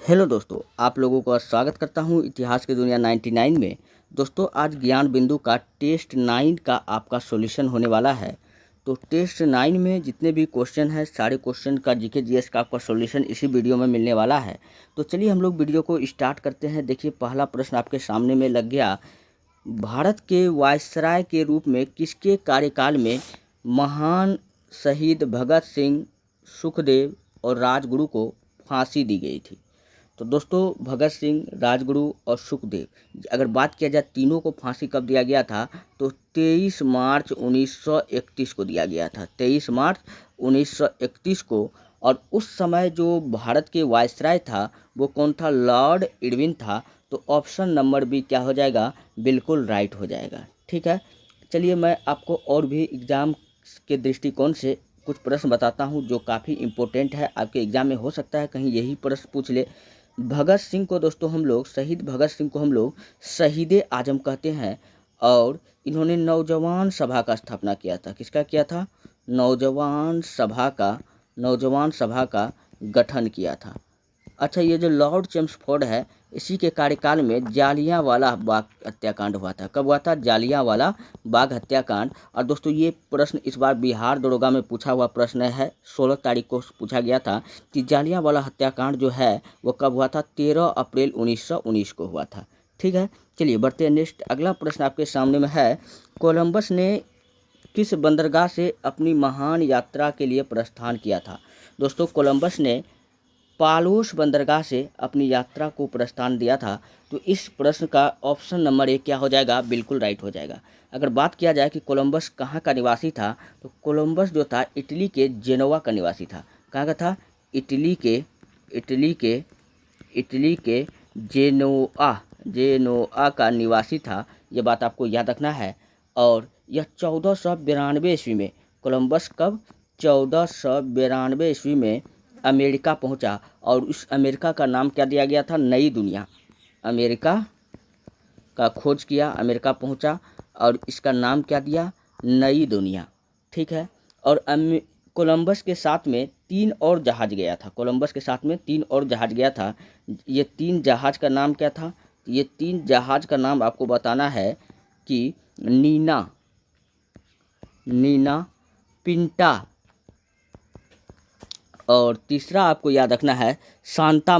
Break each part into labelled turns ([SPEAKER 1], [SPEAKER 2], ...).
[SPEAKER 1] Hello दोस्तों, आप लोगों का स्वागत करता हूं इतिहास की दुनिया 99 में। दोस्तों, आज ज्ञान बिंदु का टेस्ट 9 का आपका सॉल्यूशन होने वाला है। तो टेस्ट 9 में जितने भी क्वेश्चन हैं, सारे क्वेश्चन का जीके जीएस का आपका सॉल्यूशन इसी वीडियो में मिलने वाला है। तो चलिए हम लोग वीडियो को स्टार्ट करते हैं। देखिए, पहला प्रश्न आपके सामने में लग गया। भारत के वायसराय के रूप में किसके कार्यकाल में महान शहीद भगत सिंह, सुखदेव और राजगुरु को फांसी दी गई थी? तो दोस्तों, भगत सिंह, राजगुरु और सुखदेव, अगर बात किया जाए तीनों को फांसी कब दिया गया था, तो 23 मार्च 1931 को दिया गया था। 23 मार्च 1931 को। और उस समय जो भारत के वायसराय था वो कौन था? लॉर्ड इरविन था। तो ऑप्शन नंबर बी क्या हो जाएगा? बिल्कुल राइट हो जाएगा। ठीक है, चलिए मैं आपको और भी एग्ज़ाम के दृष्टिकोण से कुछ प्रश्न बताता हूं जो काफ़ी इम्पोर्टेंट है। आपके एग्ज़ाम में हो सकता है कहीं यही प्रश्न पूछ ले। भगत सिंह को दोस्तों हम लोग, शहीद भगत सिंह को हम लोग शहीद आजम कहते हैं। और इन्होंने नौजवान सभा का स्थापना किया था। किसका किया था? नौजवान सभा का गठन किया था। अच्छा, ये जो लॉर्ड चेम्सफोर्ड है, इसी के कार्यकाल में जालियांवाला बाग हत्याकांड हुआ था। कब हुआ था? जालियांवाला बाग हत्याकांड। और दोस्तों, ये प्रश्न इस बार बिहार दरोगा में पूछा हुआ प्रश्न है। 16 तारीख को पूछा गया था कि जालियांवाला हत्याकांड जो है वो कब हुआ था? 13 अप्रैल 1919 को हुआ था। ठीक है, चलिए बढ़ते हैं नेक्स्ट। अगला प्रश्न आपके सामने में है, कोलंबस ने किस बंदरगाह से अपनी महान यात्रा के लिए प्रस्थान किया था? दोस्तों, कोलंबस ने पालोस बंदरगाह से अपनी यात्रा को प्रस्थान दिया था। तो इस प्रश्न का ऑप्शन नंबर ए क्या हो जाएगा? बिल्कुल राइट हो जाएगा। अगर बात किया जाए कि कोलंबस कहाँ का निवासी था, तो कोलंबस जो था इटली के जेनोवा का निवासी था। कहाँ का था? इटली के जेनोआ का निवासी था। ये बात आपको याद रखना है। और यह 1492 ईस्वी में, कोलंबस कब? 1492 ईस्वी में अमेरिका पहुंचा। और उस अमेरिका का नाम क्या दिया गया था? नई दुनिया। अमेरिका का खोज किया, अमेरिका पहुंचा और इसका नाम क्या दिया? नई दुनिया। ठीक है, और कोलंबस के साथ में 3 और जहाज गया था। कोलंबस के साथ में 3 और जहाज गया था। ये 3 जहाज का नाम क्या था? ये 3 जहाज का नाम आपको बताना है कि नीना, पिंटा, और तीसरा आपको याद रखना है सांता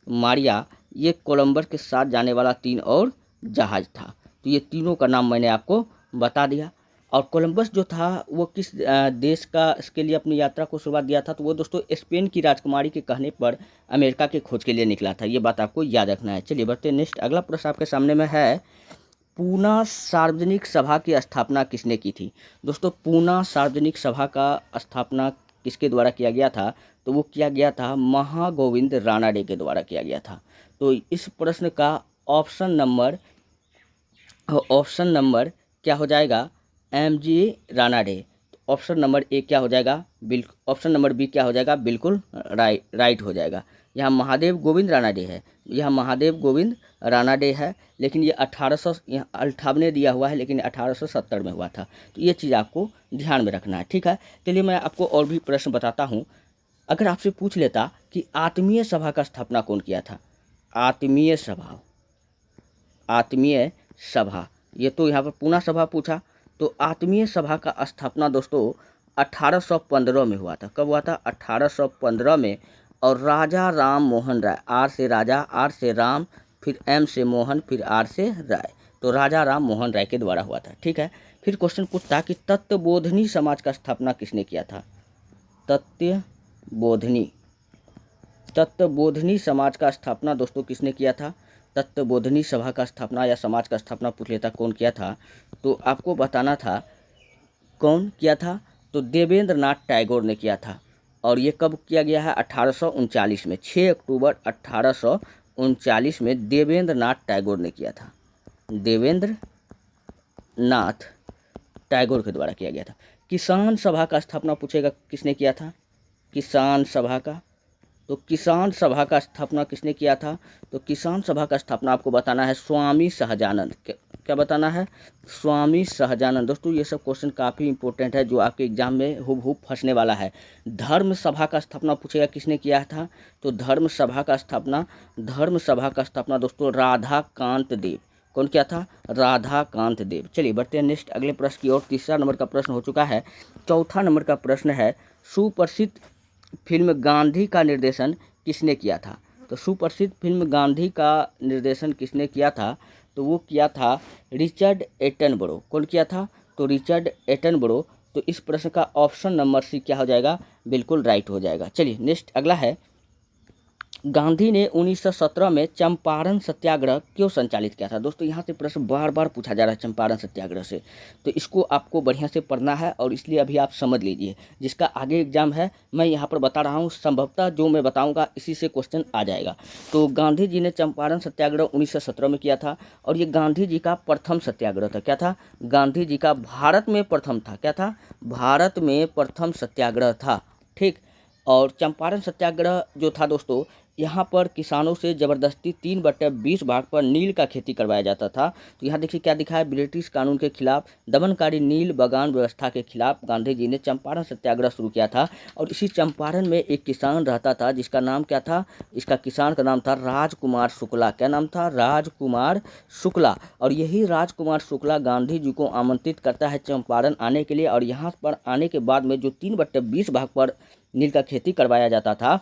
[SPEAKER 1] मारिया। ये कोलंबस के साथ जाने वाला 3 और जहाज था। तो ये तीनों का नाम मैंने आपको बता दिया। और कोलंबस जो था वो किस देश का इसके लिए अपनी यात्रा को शुरुआत दिया था? तो वो दोस्तों स्पेन की राजकुमारी के कहने पर अमेरिका के खोज के लिए निकला था। ये बात आपको याद रखना है। चलिए बढ़ते हैं नेक्स्ट। अगला प्रश्न आपके सामने में है, पूना सार्वजनिक सभा की स्थापना किसने की थी? दोस्तों, पूना सार्वजनिक सभा का स्थापना किसके द्वारा किया गया था? तो वो किया गया था महागोविंद रानाडे के द्वारा किया गया था। तो इस प्रश्न का ऑप्शन नंबर क्या हो जाएगा? MG Ranade. Option number A क्या हो जाएगा? ऑप्शन नंबर बी क्या हो जाएगा? बिल्कुल राइट हो जाएगा। यहाँ महादेव गोविंद रानाडे है, लेकिन ये 1858 दिया हुआ है, लेकिन 1870 में हुआ था। तो ये चीज़ आपको ध्यान में रखना है। ठीक है, चलिए मैं आपको और भी प्रश्न बताता हूँ। अगर आपसे पूछ लेता कि आत्मीय सभा का स्थापना कौन किया था? आत्मीय सभा, ये तो यहाँ पर पूना सभा पूछा। तो आत्मीय सभा का स्थापना दोस्तों 1815 में हुआ था। कब हुआ था? 1815 में। और राजा राम मोहन राय, आर से राजा, आर से राम, फिर एम से मोहन, फिर आर से राय। तो राजा राम मोहन राय के द्वारा हुआ था। ठीक है, फिर क्वेश्चन पूछता कि तत्वबोधनी समाज का स्थापना किसने किया था? तत्वबोधनी समाज का स्थापना दोस्तों किसने किया था? तत्वबोधनी सभा का स्थापना या समाज का स्थापना पूछ लेता कौन किया था, तो आपको बताना था कौन किया था। तो देवेंद्र नाथ टैगोर ने किया था। और ये कब किया गया है? 1839 में। 6 अक्टूबर 1839 में देवेंद्र नाथ टैगोर ने किया था। देवेंद्र नाथ टैगोर के द्वारा किया गया था। किसान सभा का स्थापना पूछेगा किसने किया था? किसान सभा का तो किसान सभा का स्थापना किसने किया था? तो किसान सभा का स्थापना आपको बताना है स्वामी सहजानंद। क्या बताना है? स्वामी सहजानंद। दोस्तों ये सब क्वेश्चन काफ़ी इंपॉर्टेंट है जो आपके एग्जाम में हुबहू फंसने वाला है। धर्म सभा का स्थापना पूछेगा किसने किया था? तो धर्म सभा का स्थापना दोस्तों राधाकांत देव। कौन किया था? राधाकांत देव। चलिए बढ़ते हैं नेक्स्ट अगले प्रश्न की ओर। तीसरा नंबर का प्रश्न हो चुका है। चौथा नंबर का प्रश्न है सुप्रसिद्ध फिल्म गांधी का निर्देशन किसने किया था? तो सुप्रसिद्ध फिल्म गांधी का निर्देशन किसने किया था? तो वो किया था रिचर्ड एटनबरो। कौन किया था? तो रिचर्ड एटनबरो। तो इस प्रश्न का ऑप्शन नंबर सी क्या हो जाएगा? बिल्कुल राइट हो जाएगा। चलिए नेक्स्ट अगला है, गांधी ने 1917 में चंपारण सत्याग्रह क्यों संचालित किया था? दोस्तों यहाँ से प्रश्न बार बार पूछा जा रहा है चंपारण सत्याग्रह से, तो इसको आपको बढ़िया से पढ़ना है और इसलिए अभी आप समझ लीजिए। जिसका आगे एग्जाम है मैं यहाँ पर बता रहा हूँ, संभवतः जो मैं बताऊँगा इसी से क्वेश्चन आ जाएगा। तो गांधी जी ने चंपारण सत्याग्रह 1917 में किया था और ये गांधी जी का प्रथम सत्याग्रह था। क्या था? गांधी जी का भारत में प्रथम था। क्या था? भारत में प्रथम सत्याग्रह था। ठीक। और चंपारण सत्याग्रह जो था दोस्तों, यहाँ पर किसानों से ज़बरदस्ती 3/20 भाग पर नील का खेती करवाया जाता था। तो यहाँ देखिए क्या दिखा है, ब्रिटिश कानून के खिलाफ, दमनकारी नील बगान व्यवस्था के खिलाफ गांधी जी ने चंपारण सत्याग्रह शुरू किया था। और इसी चंपारण में एक किसान रहता था जिसका नाम क्या था? इसका किसान का नाम था राजकुमार शुक्ला। क्या नाम था? राजकुमार शुक्ला। और यही राजकुमार शुक्ला गांधी जी को आमंत्रित करता है चंपारण आने के लिए। और यहाँ पर आने के बाद में जो 3/20 भाग पर नील का खेती करवाया जाता था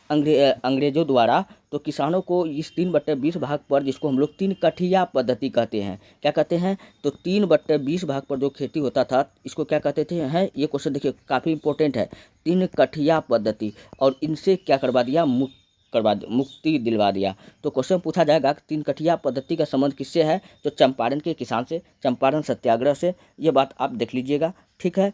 [SPEAKER 1] अंग्रेजों द्वारा, तो किसानों को इस 3/20 भाग पर, जिसको हम लोग 3 कठिया पद्धति कहते हैं, क्या कहते हैं? तो 3/20 भाग पर जो खेती होता था इसको क्या कहते थे? हैं ये क्वेश्चन देखिए काफ़ी इंपॉर्टेंट है, 3 कठिया पद्धति। और इनसे क्या करवा दिया? मुक्ति दिलवा दिया। तो क्वेश्चन पूछा जाएगा कि 3 कठिया पद्धति का संबंध किससे है? तो चंपारण के किसान से, चंपारण सत्याग्रह से। ये बात आप देख लीजिएगा। ठीक है।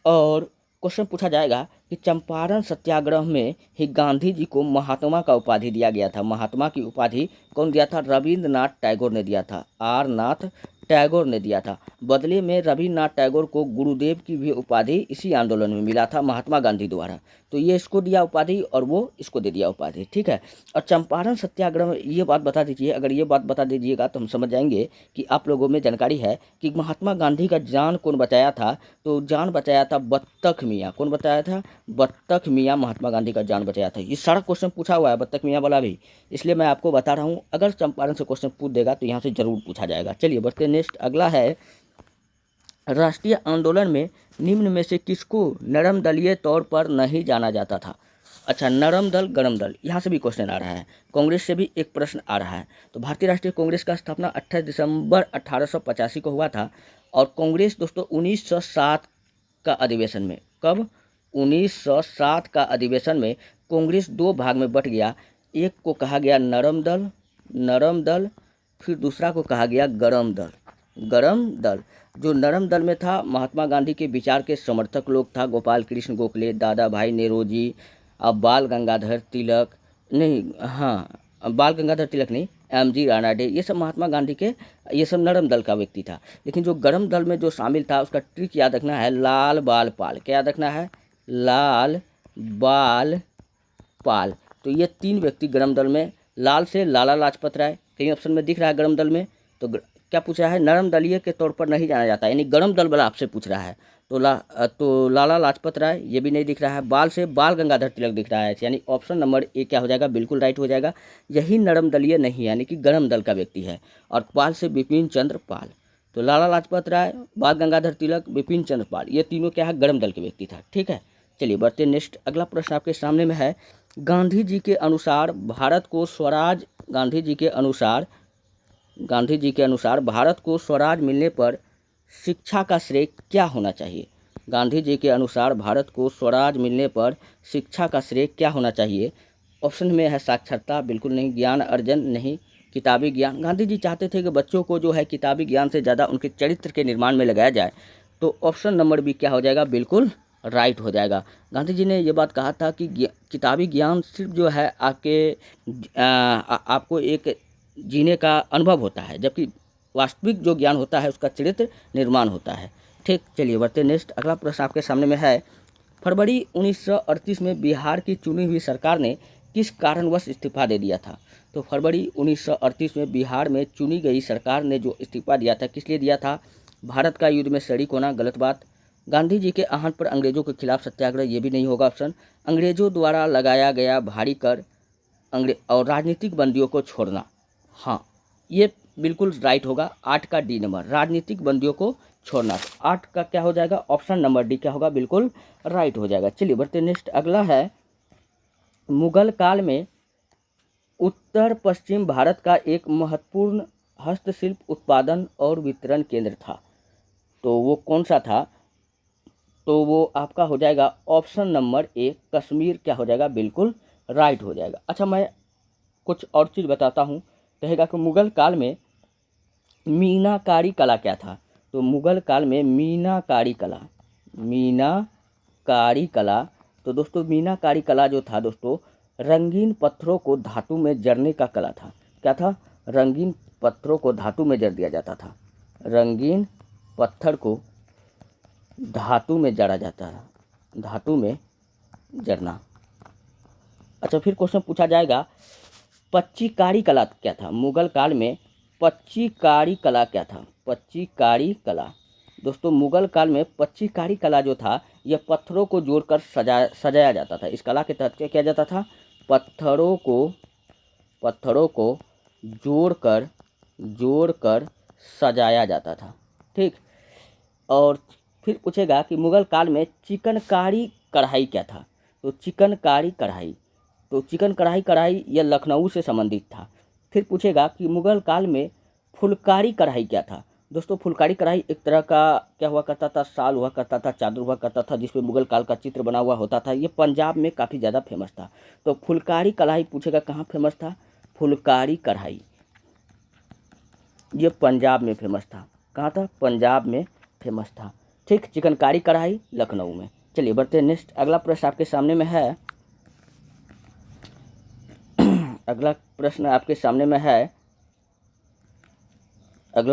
[SPEAKER 1] और क्वेश्चन पूछा जाएगा कि चंपारण सत्याग्रह में ही गांधी जी को महात्मा का उपाधि दिया गया था। महात्मा की उपाधि कौन दिया था? रविंद्रनाथ टैगोर ने दिया था। आर नाथ टैगोर ने दिया था। बदले में रविन्द्रनाथ टैगोर को गुरुदेव की भी उपाधि इसी आंदोलन में मिला था महात्मा गांधी द्वारा। तो ये इसको दिया उपाधि और वो इसको दे दिया उपाधि। ठीक है। और चंपारण सत्याग्रह में ये बात बता दीजिए, अगर ये बात बता दीजिएगा तो हम समझ जाएंगे कि आप लोगों में जानकारी है कि महात्मा गांधी का जान कौन बचाया था? तो जान बचाया था बत्तख मियाँ। कौन बताया था? बत्तख मियाँ महात्मा गांधी का जान बचाया था। ये सारा क्वेश्चन पूछा हुआ है बत्तख मियाँ वाला भी, इसलिए मैं आपको बता रहा हूँ। अगर चंपारण से क्वेश्चन पूछ देगा तो यहाँ से जरूर पूछा जाएगा। चलिए बढ़ते नेक्स्ट अगला है, राष्ट्रीय आंदोलन में निम्न में से किसको नरम दलीय तौर पर नहीं जाना जाता था? अच्छा, नरम दल गरम दल, यहाँ से भी क्वेश्चन आ रहा है। कांग्रेस से भी एक प्रश्न आ रहा है। तो भारतीय राष्ट्रीय कांग्रेस का स्थापना 28 दिसंबर 1885 को हुआ था। और कांग्रेस दोस्तों 1907 का अधिवेशन में, कब? 1907 का अधिवेशन में कांग्रेस 2 भाग में बट गया। एक को कहा गया नरम दल, फिर दूसरा को कहा गया गरम दल। जो नरम दल में था, महात्मा गांधी के विचार के समर्थक लोग था गोपाल कृष्ण गोखले, दादा भाई नेरोजी, बाल गंगाधर तिलक नहीं, एम.जी. रानाडे, ये सब महात्मा गांधी के, ये सब नरम दल का व्यक्ति था। लेकिन जो गरम दल में जो शामिल था उसका ट्रिक याद रखना है, लाल बाल पाल। क्या याद रखना है? लाल बाल पाल। तो ये 3 व्यक्ति गरम दल में, लाल से लाला लाजपत राय, कहीं ऑप्शन में दिख रहा है गरम दल में। तो क्या पूछ रहा है? नरम दलीय के तौर पर नहीं जाना जाता, यानी गरम दल वाला आपसे पूछ रहा है। तो लाला लाजपत राय ये भी नहीं दिख रहा है। बाल से बाल गंगाधर तिलक दिख रहा है, यानी ऑप्शन नंबर ए क्या हो जाएगा? बिल्कुल राइट हो जाएगा। यही नरम दलीय नहीं, यानी कि गरम दल का व्यक्ति है। और पाल से बिपिन चंद्र पाल। तो लाला लाजपत राय, बाल गंगाधर तिलक, बिपिन चंद्र पाल, ये तीनों क्या है? गरम दल के व्यक्ति था। ठीक है। चलिए बढ़ते नेक्स्ट अगला प्रश्न आपके सामने में है, गांधी जी के अनुसार भारत को स्वराज मिलने पर शिक्षा का श्रेय क्या होना चाहिए? गांधी जी के अनुसार भारत को स्वराज मिलने पर शिक्षा का श्रेय क्या होना चाहिए? ऑप्शन में है साक्षरता, बिल्कुल नहीं। ज्ञान अर्जन, नहीं। किताबी ज्ञान, गांधी जी चाहते थे कि बच्चों को जो है किताबी ज्ञान से ज़्यादा उनके चरित्र के निर्माण में लगाया जाए। तो ऑप्शन नंबर बी क्या हो जाएगा? बिल्कुल राइट हो जाएगा। गांधी जी ने ये बात कहा था कि किताबी ज्ञान सिर्फ जो है आपको एक जीने का अनुभव होता है, जबकि वास्तविक जो ज्ञान होता है उसका चरित्र निर्माण होता है। ठीक। चलिए बढ़ते नेक्स्ट अगला प्रश्न आपके सामने में है, फरवरी 1938 में बिहार की चुनी हुई सरकार ने किस कारणवश इस्तीफा दे दिया था? तो फरवरी 1938 में बिहार में चुनी गई सरकार ने जो इस्तीफा दिया था, किस लिए दिया था? भारत का युद्ध में शरीक होना, गलत बात। गांधी जी के आहट पर अंग्रेजों के खिलाफ सत्याग्रह, ये भी नहीं होगा ऑप्शन। अंग्रेजों द्वारा लगाया गया भारी कर और राजनीतिक बंदियों को छोड़ना, हाँ ये बिल्कुल राइट होगा। 8 का डी नंबर, राजनीतिक बंदियों को छोड़ना। तो 8 का क्या हो जाएगा? ऑप्शन नंबर डी क्या होगा? बिल्कुल राइट हो जाएगा। चलिए बढ़ते नेक्स्ट, अगला है मुगल काल में उत्तर पश्चिम भारत का एक महत्वपूर्ण हस्तशिल्प उत्पादन और वितरण केंद्र था, तो वो कौन सा था? तो वो आपका हो जाएगा ऑप्शन नंबर ए, कश्मीर क्या हो जाएगा? बिल्कुल राइट हो जाएगा। अच्छा, मैं कुछ और चीज़ बताता हूँ। कहेगा कि मुगल काल में मीनाकारी कला क्या था? तो मुगल काल में मीनाकारी कला, तो दोस्तों मीनाकारी कला जो था दोस्तों, रंगीन पत्थरों को धातु में जड़ने का कला था। क्या था? रंगीन पत्थरों को धातु में जड़ दिया जाता था। रंगीन पत्थर को धातु में जड़ा जाता है, धातु में जड़ना। अच्छा, फिर क्वेश्चन पूछा जाएगा पच्चीकारी कला क्या था? मुगल काल में पच्चीकारी कला क्या था? पच्चीकारी कला दोस्तों, मुगल काल में पच्चीकारी कला जो था, यह पत्थरों को जोड़कर सजाया जाता था। इस कला के तहत क्या किया जाता था? पत्थरों को जोड़कर सजाया जाता था। ठीक, और फिर पूछेगा कि मुगल काल में चिकनकारी कढ़ाई क्या था? तो चिकनकारी कढ़ाई यह लखनऊ से संबंधित था। फिर पूछेगा कि मुगल काल में फुलकारी कढ़ाई क्या था? दोस्तों फुलकारी कढ़ाई एक तरह का क्या हुआ करता था? शाल हुआ करता था, चादर हुआ करता था, जिसमें मुगल काल का चित्र बना हुआ होता था। ये पंजाब में काफ़ी ज़्यादा फेमस था। तो फुलकारी कढ़ाई पूछेगा कहाँ फेमस था? फुलकारी कढ़ाई ये पंजाब में फेमस था। कहाँ था? पंजाब में फेमस था। ठीक, चिकनकारी कढ़ाई लखनऊ में। चलिए बढ़ते हैं नेक्स्ट, अगला प्रश्न आपके सामने में है। अगला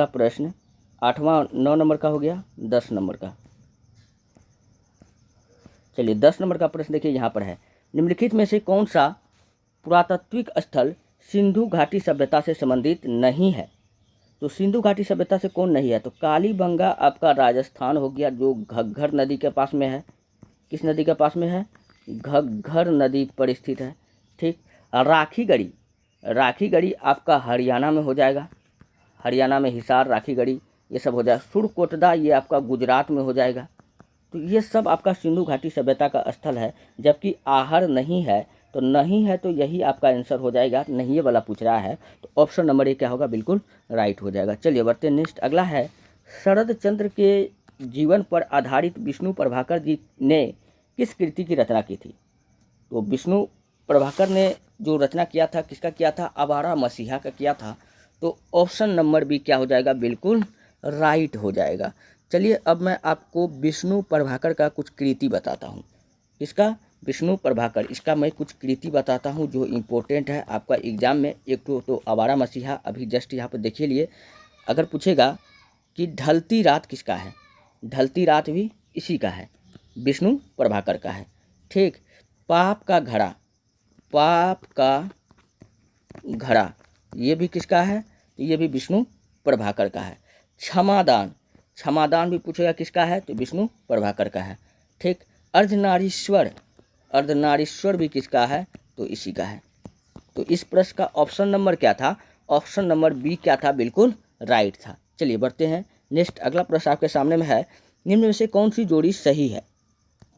[SPEAKER 1] प्रश्न 8वां 9 नंबर का हो गया, 10 नंबर का। चलिए 10 नंबर का प्रश्न देखिए, यहाँ पर है, निम्नलिखित में से कौन सा पुरातात्विक स्थल सिंधु घाटी सभ्यता से संबंधित नहीं है? तो सिंधु घाटी सभ्यता से कौन नहीं है? तो कालीबंगा आपका राजस्थान हो गया, जो घग्गर नदी के पास में है। किस नदी के पास में है? घग्गर नदी पर स्थित है। ठीक, राखीगढ़ी आपका हरियाणा में हो जाएगा। हरियाणा में हिसार, राखीगढ़ी ये सब हो जाएगा। सुरकोटदा ये आपका गुजरात में हो जाएगा। तो ये सब आपका सिंधु घाटी सभ्यता का स्थल है। जबकि आहर नहीं है, तो नहीं है तो यही आपका आंसर हो जाएगा। नहीं ये वाला पूछ रहा है, तो ऑप्शन नंबर ए क्या होगा? बिल्कुल राइट हो जाएगा। चलिए बढ़ते हैं नेक्स्ट, अगला है, शरद चंद्र के जीवन पर आधारित विष्णु प्रभाकर जी ने किस कृति की रचना की थी? तो विष्णु प्रभाकर ने जो रचना किया था, किसका किया था? आवारा मसीहा का किया था। तो ऑप्शन नंबर बी क्या हो जाएगा? बिल्कुल राइट हो जाएगा। चलिए अब मैं आपको विष्णु प्रभाकर का कुछ कृति बताता हूँ। इसका विष्णु प्रभाकर, इसका मैं कुछ कृति बताता हूँ जो इम्पोर्टेंट है आपका एग्जाम में। एक तो आवारा मसीहा अभी जस्ट यहाँ पर देखिए लिए। अगर पूछेगा कि ढलती रात किसका है? ढलती रात भी इसी का है, विष्णु प्रभाकर का है। ठीक, पाप का घड़ा ये भी किसका है? तो ये भी विष्णु प्रभाकर का है। क्षमादान भी पूछेगा किसका है? तो विष्णु प्रभाकर का है। ठीक, अर्धनारीश्वर भी किसका है? तो इसी का है। तो इस प्रश्न का ऑप्शन नंबर क्या था? ऑप्शन नंबर बी क्या था? बिल्कुल राइट था। चलिए बढ़ते हैं नेक्स्ट, अगला प्रश्न आपके सामने में है, निम्न में से कौन सी जोड़ी सही है?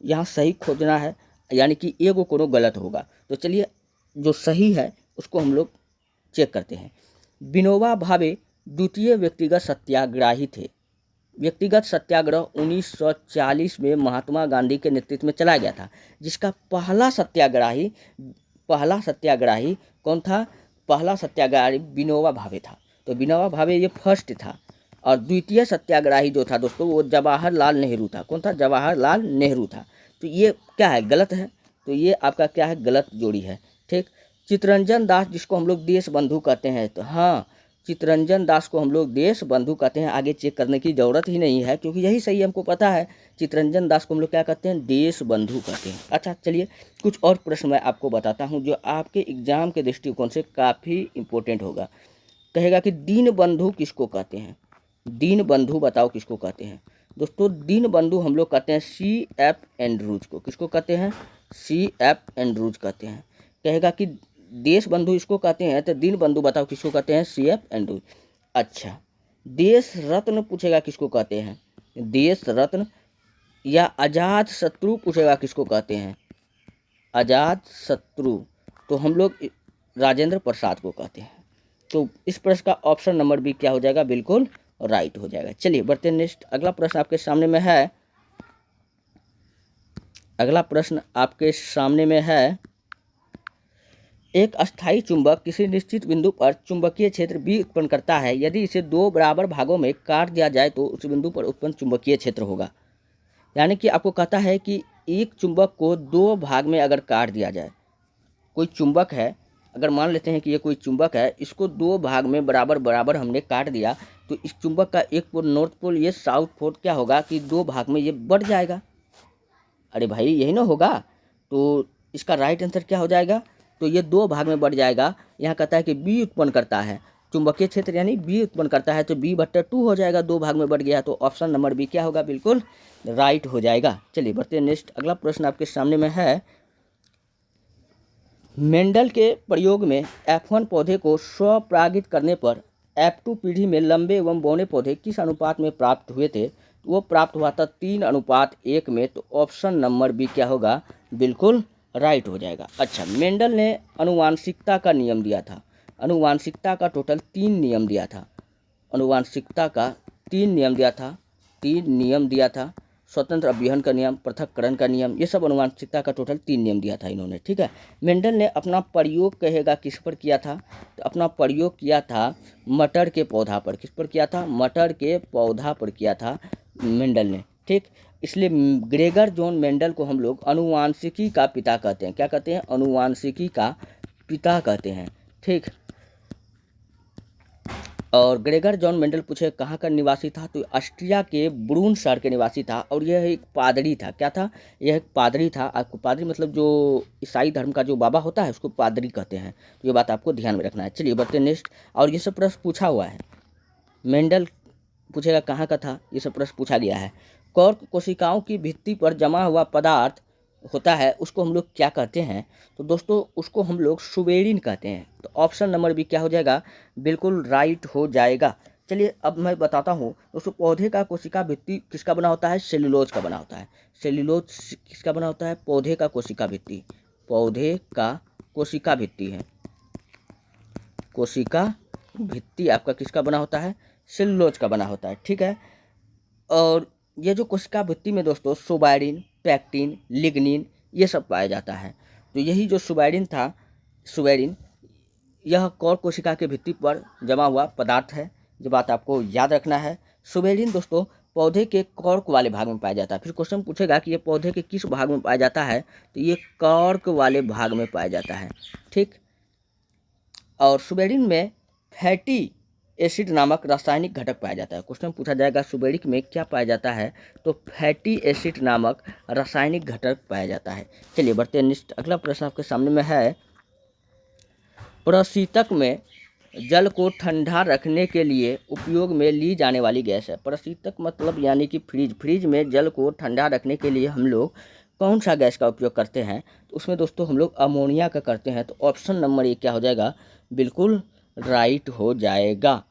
[SPEAKER 1] यहाँ सही खोजना है, यानी कि एगो कोनो गलत होगा। तो चलिए जो सही है उसको हम लोग चेक करते हैं। विनोबा भावे द्वितीय व्यक्तिगत सत्याग्रही थे। व्यक्तिगत सत्याग्रह 1940 में महात्मा गांधी के नेतृत्व में चलाया गया था, जिसका पहला सत्याग्रही कौन था? पहला सत्याग्रही विनोबा भावे था। तो विनोबा भावे ये फर्स्ट था। और द्वितीय सत्याग्रही जो था दोस्तों वो जवाहरलाल नेहरू था। कौन था? जवाहरलाल नेहरू था। तो ये क्या है? गलत है। तो ये आपका क्या है? गलत जोड़ी है। ठीक, चित्तरंजन दास जिसको हम लोग देश बंधु कहते हैं, तो हाँ चितरंजन दास को हम लोग देश बंधु कहते हैं। आगे चेक करने की ज़रूरत ही नहीं है क्योंकि यही सही हमको पता है। चितरंजन दास को हम लोग क्या कहते हैं, देश बंधु कहते हैं। अच्छा चलिए कुछ और प्रश्न मैं आपको बताता हूँ जो आपके एग्जाम के दृष्टिकोण से काफ़ी इम्पोर्टेंट होगा। कहेगा कि दीन बंधु किसको कहते हैं, दीन बंधु बताओ किसको कहते हैं। दोस्तों दीन बंधु हम लोग कहते हैं C.F. एंड्रूज को। किसको कहते हैं, C.F. एंड्रूज कहते हैं। कहेगा कि देश बंधु इसको कहते हैं, तो दीन बंधु बताओ किसको कहते हैं, C.F. एंड्रूज। अच्छा देश रत्न पूछेगा किसको कहते हैं, देश रत्न। या अजात शत्रु पूछेगा किसको कहते हैं, अजात शत्रु, तो हम लोग राजेंद्र प्रसाद को कहते हैं। तो इस प्रश्न का ऑप्शन नंबर बी क्या हो जाएगा, बिल्कुल राइट हो जाएगा। चलिए बढ़ते हैं नेक्स्ट। अगला प्रश्न आपके सामने में है, अगला प्रश्न आपके सामने में है, एक अस्थायी चुंबक किसी निश्चित बिंदु पर चुंबकीय क्षेत्र B उत्पन्न करता है। यदि इसे दो बराबर भागों में काट दिया जाए तो उस बिंदु पर उत्पन्न चुंबकीय क्षेत्र होगा। यानी कि आपको कहता है कि एक चुंबक को दो भाग में अगर काट दिया जाए, कोई चुंबक है, अगर मान लेते हैं कि ये कोई चुंबक है, इसको दो भाग में बराबर बराबर हमने काट दिया, तो इस चुंबक का एक पोल नॉर्थ पोल, ये साउथ पोल क्या होगा कि दो भाग में ये बढ़ जाएगा। अरे भाई यही ना होगा, तो इसका राइट आंसर क्या हो जाएगा, तो ये दो भाग में बढ़ जाएगा। यहाँ कहता है कि B उत्पन्न करता है, चुंबकीय क्षेत्र यानी B उत्पन्न करता है, तो B/2 हो जाएगा, दो भाग में बढ़ गया, तो ऑप्शन नंबर बी क्या होगा, बिल्कुल राइट हो जाएगा। चलिए बढ़ते हैं नेक्स्ट। अगला प्रश्न आपके सामने में है, मेंडल के प्रयोग में F1 पौधे को स्वपरागित करने पर F2 पीढ़ी में लंबे एवं बौने पौधे किस अनुपात में प्राप्त हुए थे। वो प्राप्त हुआ था 3:1 में, तो ऑप्शन नंबर बी क्या होगा, बिल्कुल राइट हो जाएगा। अच्छा मेंडल ने अनुवांशिकता का नियम दिया था, अनुवांशिकता का टोटल 3 नियम दिया था, अनुवांशिकता का 3 नियम दिया था, 3 नियम दिया था, स्वतंत्र अभिहन का नियम, पृथक्करण का नियम, ये सब अनुवांशिकता का टोटल 3 नियम दिया था इन्होंने, ठीक है। मेंडल ने अपना प्रयोग कहेगा किस पर किया था, तो अपना प्रयोग किया था मटर के पौधा पर। किस पर किया था, मटर के पौधा पर किया था मेंडल ने, ठीक। इसलिए ग्रेगर जॉन मेंडल को हम लोग अनुवांशिकी का पिता कहते हैं। क्या कहते हैं, अनुवांशिकी का पिता कहते हैं, ठीक। और ग्रेगर जॉन मेंडल पूछे कहाँ का निवासी था, तो ऑस्ट्रिया के ब्रून शहर के निवासी था। और यह एक पादरी था। क्या था, यह एक पादरी था। आपको पादरी मतलब जो ईसाई धर्म का जो बाबा होता है उसको पादरी कहते हैं, तो ये बात आपको ध्यान में रखना है। चलिए बढ़ते नेक्स्ट। और ये सब प्रश्न पूछा हुआ है, मेंडल पूछेगा कहाँ का था, ये सब प्रश्न पूछा गया है। कॉर्क कोशिकाओं की भित्ति पर जमा हुआ पदार्थ होता है, उसको हम लोग क्या कहते हैं, तो दोस्तों उसको हम लोग सुबेरिन कहते हैं। तो ऑप्शन नंबर बी क्या हो जाएगा, बिल्कुल राइट हो जाएगा। चलिए अब मैं बताता हूँ दोस्तों, पौधे का कोशिका भित्ति किसका बना होता है, सेल्यूलोज का बना होता है। सेल्यूलोज किसका बना होता है, पौधे का कोशिका भित्ति, पौधे का कोशिका भित्ति है, कोशिका भित्ति आपका किसका बना होता है, सेल्यूलोज का बना होता है, ठीक है। और ये जो कोशिका भित्ति में दोस्तों सुबेरिन, पैक्टिन, लिग्निन ये सब पाया जाता है। तो यही जो सुबेरिन था, सुबेरिन यह कॉर्क कोशिका के भित्ति पर जमा हुआ पदार्थ है, ये बात आपको याद रखना है। सुबेरिन दोस्तों पौधे के कॉर्क वाले भाग में पाया जाता है। फिर क्वेश्चन पूछेगा कि ये पौधे के किस भाग में पाया जाता है, तो ये कॉर्क वाले भाग में पाया जाता है, ठीक। और सुबेरिन में फैटी एसिड नामक रासायनिक घटक पाया जाता है। क्वेश्चन पूछा जाएगा सुबेरिक में क्या पाया जाता है, तो फैटी एसिड नामक रासायनिक घटक पाया जाता है। चलिए बढ़ते हैं नेक्स्ट। अगला प्रश्न आपके सामने में है, प्रशीतक में जल को ठंडा रखने के लिए उपयोग में ली जाने वाली गैस है। प्रशीतक मतलब यानी कि फ्रिज, फ्रिज में जल को ठंडा रखने के लिए हम लोग कौन सा गैस का उपयोग करते हैं, तो उसमें दोस्तों हम लोग अमोनिया का करते हैं। तो ऑप्शन नंबर ए क्या हो जाएगा, बिल्कुल राइट हो जाएगा।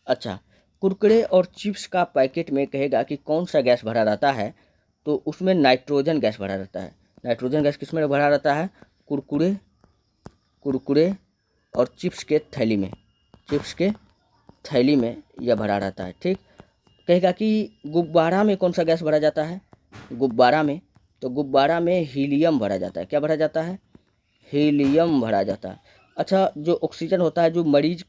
[SPEAKER 1] अच्छा कुरकुरे और चिप्स का पैकेट में कहेगा कि कौन सा गैस भरा रहता है, तो उसमें नाइट्रोजन गैस भरा रहता है। नाइट्रोजन गैस किस में भरा रहता है, कुरकुरे, कुरकुरे और चिप्स के थैली में, चिप्स के थैली में यह भरा रहता है, ठीक। कहेगा कि गुब्बारा में कौन सा गैस भरा जाता है, गुब्बारा में, तो गुब्बारा में हीलियम भरा जाता है। क्या भरा जाता है, हीलियम भरा जाता है। अच्छा जो ऑक्सीजन होता है, जो मरीज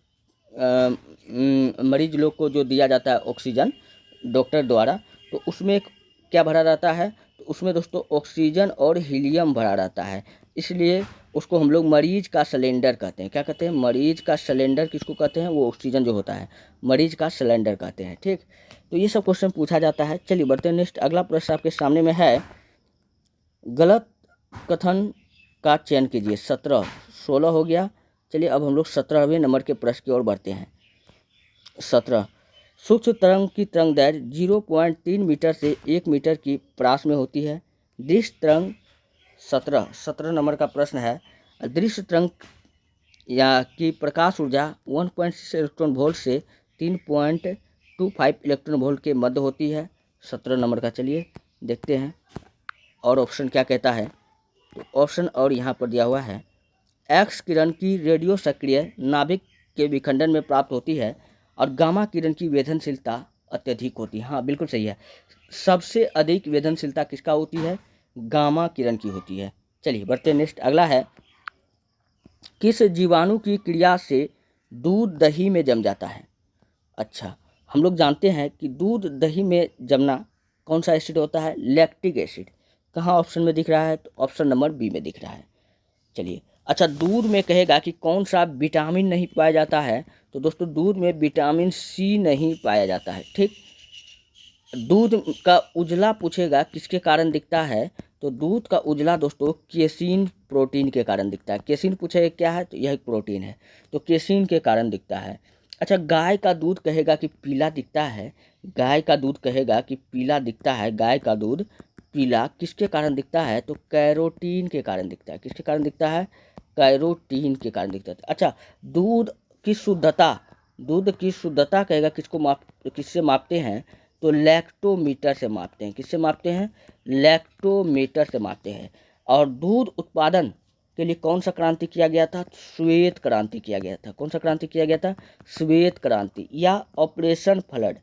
[SPEAKER 1] लोग को जो दिया जाता है ऑक्सीजन डॉक्टर द्वारा, तो उसमें क्या भरा रहता है, तो उसमें दोस्तों ऑक्सीजन और हीलियम भरा रहता है। इसलिए उसको हम लोग मरीज का सिलेंडर कहते हैं। क्या कहते हैं? मरीज का सिलेंडर किसको कहते हैं? वो ऑक्सीजन जो होता है मरीज का सिलेंडर कहते हैं। ठीक, तो ये सब क्वेश्चन पूछा जाता है। चलिए बढ़ते हैं नेक्स्ट। अगला प्रश्न आपके सामने में है, गलत कथन का चयन कीजिए। 17 16 हो गया। चलिए अब हम लोग 17वें नंबर के प्रश्न की ओर बढ़ते हैं। 17, सूक्ष्म तरंग की तरंग दैर्घ्य 0.3 मीटर से 1 मीटर की प्रास में होती है। दृश्य तरंग 17 नंबर का प्रश्न है। दृश्य तरंग या की प्रकाश ऊर्जा 1.6 इलेक्ट्रॉन वोल्ट से 3.25 इलेक्ट्रॉन वोल्ट के मध्य होती है। 17 नंबर का। चलिए देखते हैं और ऑप्शन क्या कहता है। तो ऑप्शन और यहाँ पर दिया हुआ है, एक्स किरण की रेडियो सक्रिय नाभिक के विखंडन में प्राप्त होती है और गामा किरण की वेदनशीलता अत्यधिक होती है। हाँ बिल्कुल सही है, सबसे अधिक वेदनशीलता किसका होती है? गामा किरण की होती है। चलिए बढ़ते नेक्स्ट। अगला है, किस जीवाणु की क्रिया से दूध दही में जम जाता है? अच्छा, हम लोग जानते हैं कि दूध दही में जमना कौन सा एसिड होता है? Lactic acid. कहाँ ऑप्शन में दिख रहा है? तो ऑप्शन नंबर बी में दिख रहा है। चलिए अच्छा, दूध में कहेगा कि कौन सा विटामिन नहीं पाया जाता है? तो दोस्तों दूध में विटामिन सी नहीं पाया जाता है। ठीक, दूध का उजला पूछेगा किसके कारण दिखता है? तो दूध का उजला दोस्तों केसीन प्रोटीन के कारण दिखता है। केसीन पूछेगा क्या है? तो यह एक प्रोटीन है, तो केसीन के कारण दिखता है। अच्छा, गाय का दूध कहेगा कि पीला दिखता है। गाय का दूध कहेगा कि पीला दिखता है। गाय का दूध पीला किसके कारण दिखता है? तो कैरोटीन के कारण दिखता है। किसके कारण दिखता है? कैरोटीन के कारण दिखता है। अच्छा, दूध की शुद्धता, दूध की शुद्धता कहेगा किससे मापते हैं? तो लैक्टोमीटर से मापते हैं। किससे मापते हैं? लैक्टोमीटर से मापते हैं। और दूध उत्पादन के लिए कौन सा क्रांति किया गया था? श्वेत क्रांति किया गया था। कौन सा क्रांति किया गया था? श्वेत क्रांति या ऑपरेशन फ्लड।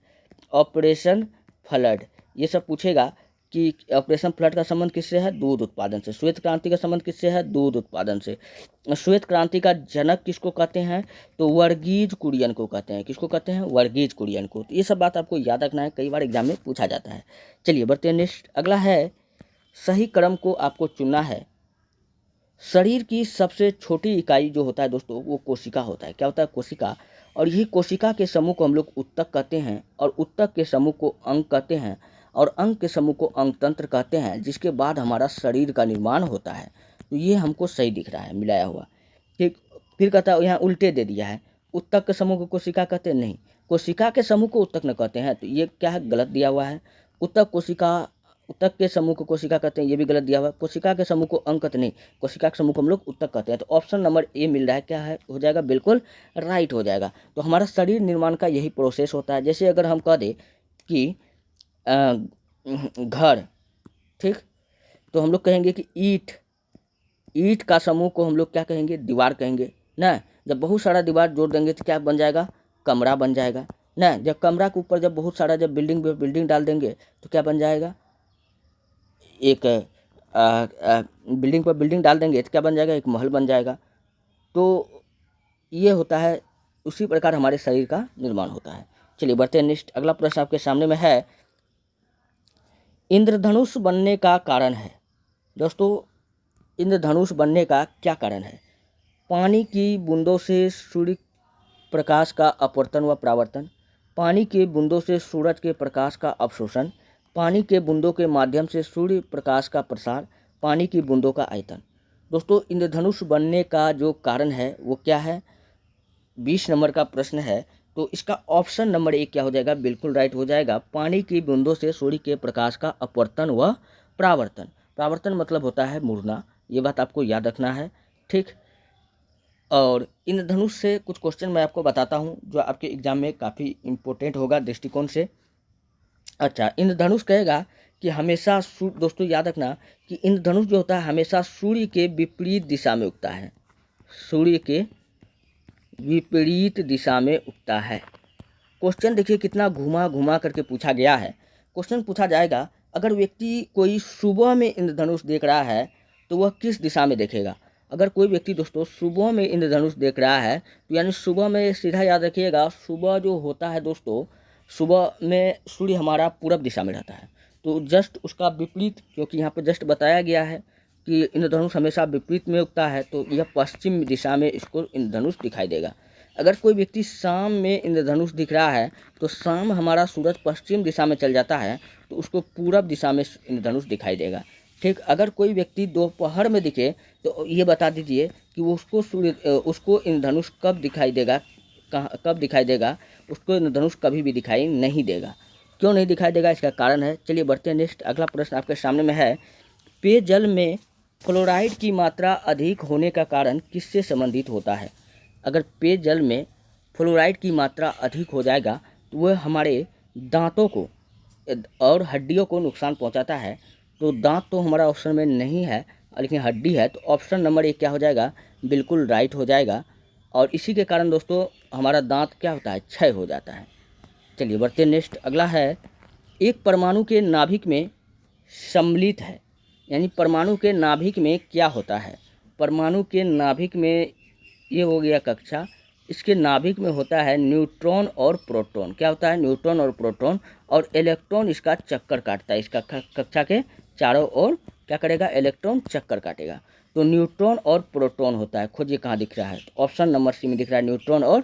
[SPEAKER 1] ऑपरेशन फ्लड ये सब पूछेगा कि ऑपरेशन फ्लड का संबंध किससे है? दूध उत्पादन से। श्वेत क्रांति का संबंध किससे है? दूध उत्पादन से। श्वेत क्रांति का जनक किसको कहते हैं? तो वर्गीज कुरियन को कहते हैं। किसको कहते हैं? वर्गीज कुरियन को। तो ये सब बात आपको याद रखना है, कई बार एग्जाम में पूछा जाता है। चलिए बढ़ते हैं नेक्स्ट। अगला है, सही क्रम को आपको चुनना है। शरीर की सबसे छोटी इकाई जो होता है दोस्तों वो कोशिका होता है। क्या होता है? कोशिका। और यही कोशिका के समूह को हम लोग उत्तक कहते हैं, और उत्तक के समूह को अंग कहते हैं, और अंग के समूह को अंग तंत्र कहते हैं, जिसके बाद हमारा शरीर का निर्माण होता है। तो ये हमको सही दिख रहा है मिलाया हुआ। ठीक, फिर कहता है यहाँ उल्टे दे दिया है, उत्तक के समूह को कोशिका कहते हैं, नहीं, कोशिका के समूह को उत्तक न कहते हैं। तो ये क्या है? गलत दिया हुआ है। उत्तक उत्तक के समूह को कोशिका कहते हैं, ये भी गलत दिया हुआ है। कोशिका के समूह को अंग कहते नहीं, कोशिका के समूह को हम लोग उत्तक कहते हैं। तो ऑप्शन नंबर ए मिल रहा है, क्या है? हो जाएगा बिल्कुल राइट हो जाएगा। तो हमारा शरीर निर्माण का यही प्रोसेस होता है। जैसे अगर हम कह दें कि घर, ठीक, तो हम लोग कहेंगे कि ईंट का समूह को हम लोग क्या कहेंगे? दीवार कहेंगे ना। जब बहुत सारा दीवार जोड़ देंगे तो क्या बन जाएगा? कमरा बन जाएगा ना। जब कमरा के ऊपर जब बहुत सारा जब बिल्डिंग डाल देंगे तो क्या बन जाएगा? एक बिल्डिंग पर बिल्डिंग डाल देंगे तो क्या बन जाएगा? एक महल बन जाएगा। तो ये होता है, उसी प्रकार हमारे शरीर का निर्माण होता है। चलिए बढ़ते हैं नेक्स्ट। अगला प्रश्न आपके सामने में है, इंद्रधनुष बनने का कारण है। दोस्तों इंद्रधनुष बनने का क्या कारण है? पानी की बूंदों से सूर्य प्रकाश का अपवर्तन व परावर्तन, पानी के बूंदों से सूरज के प्रकाश का अवशोषण, पानी के बूंदों के माध्यम से सूर्य प्रकाश का प्रसार, पानी की बूंदों का आयतन। दोस्तों इंद्रधनुष बनने का जो कारण है वो क्या है? 20 नंबर का प्रश्न है। तो इसका ऑप्शन नंबर एक क्या हो जाएगा? बिल्कुल राइट हो जाएगा, पानी की बूंदों से सूर्य के प्रकाश का अपवर्तन व परावर्तन। परावर्तन मतलब होता है मुड़ना, ये बात आपको याद रखना है। ठीक, और इंद्रधनुष से कुछ क्वेश्चन मैं आपको बताता हूँ जो आपके एग्जाम में काफ़ी इम्पोर्टेंट होगा दृष्टिकोण से। अच्छा, इंद्रधनुष कहेगा कि हमेशा दोस्तों याद रखना कि इंद्रधनुष जो होता है हमेशा सूर्य के विपरीत दिशा में उगता है। सूर्य के विपरीत दिशा में उगता है। क्वेश्चन देखिए कितना घुमा घुमा करके पूछा गया है। क्वेश्चन पूछा जाएगा, अगर व्यक्ति कोई सुबह में इंद्रधनुष देख रहा है तो वह किस दिशा में देखेगा? अगर कोई व्यक्ति दोस्तों सुबह में इंद्रधनुष देख रहा है तो यानी सुबह में, सीधा याद रखिएगा, सुबह जो होता है दोस्तों, सुबह में सूर्य हमारा पूरब दिशा में रहता है। तो जस्ट उसका विपरीत, क्योंकि यहाँ पर जस्ट बताया गया है कि इंद्रधनुष हमेशा विपरीत में उगता है, तो यह पश्चिम दिशा में इसको इंद्रधनुष दिखाई देगा। अगर कोई व्यक्ति शाम में इंद्रधनुष दिख रहा है, तो शाम हमारा सूरज पश्चिम दिशा में चल जाता है, तो उसको पूरब दिशा में इंद्रधनुष दिखाई देगा। ठीक, अगर कोई व्यक्ति दोपहर में दिखे तो ये बता दीजिए कि वो उसको इंद्रधनुष कब दिखाई देगा, कब दिखाई देगा। उसको इंद्रधनुष कभी भी दिखाई नहीं देगा। क्यों नहीं दिखाई देगा, इसका कारण है। चलिए बढ़ते हैं नेक्स्ट। अगला प्रश्न आपके सामने में है, पेयजल में फ्लोराइड की मात्रा अधिक होने का कारण किससे संबंधित होता है। अगर पेयजल में फ्लोराइड की मात्रा अधिक हो जाएगा तो वह हमारे दांतों को और हड्डियों को नुकसान पहुंचाता है। तो दांत तो हमारा ऑप्शन में नहीं है, लेकिन हड्डी है, तो ऑप्शन नंबर 1 क्या हो जाएगा, बिल्कुल राइट हो जाएगा। और इसी के कारण दोस्तों हमारा दांत क्या होता है, क्षय हो जाता है। चलिए बढ़ते नेक्स्ट। अगला है, एक परमाणु के नाभिक में सम्मिलित है, यानी परमाणु के नाभिक में क्या होता है। परमाणु के नाभिक में, ये हो गया कक्षा, इसके नाभिक में होता है न्यूट्रॉन और प्रोटॉन। क्या होता है, न्यूट्रॉन और प्रोटॉन, और इलेक्ट्रॉन इसका चक्कर काटता है। इसका कक्षा के चारों ओर क्या करेगा, इलेक्ट्रॉन चक्कर काटेगा। तो न्यूट्रॉन और प्रोटॉन होता है। खोजिए कहाँ दिख रहा है, तो ऑप्शन नंबर सी में दिख रहा है, न्यूट्रॉन और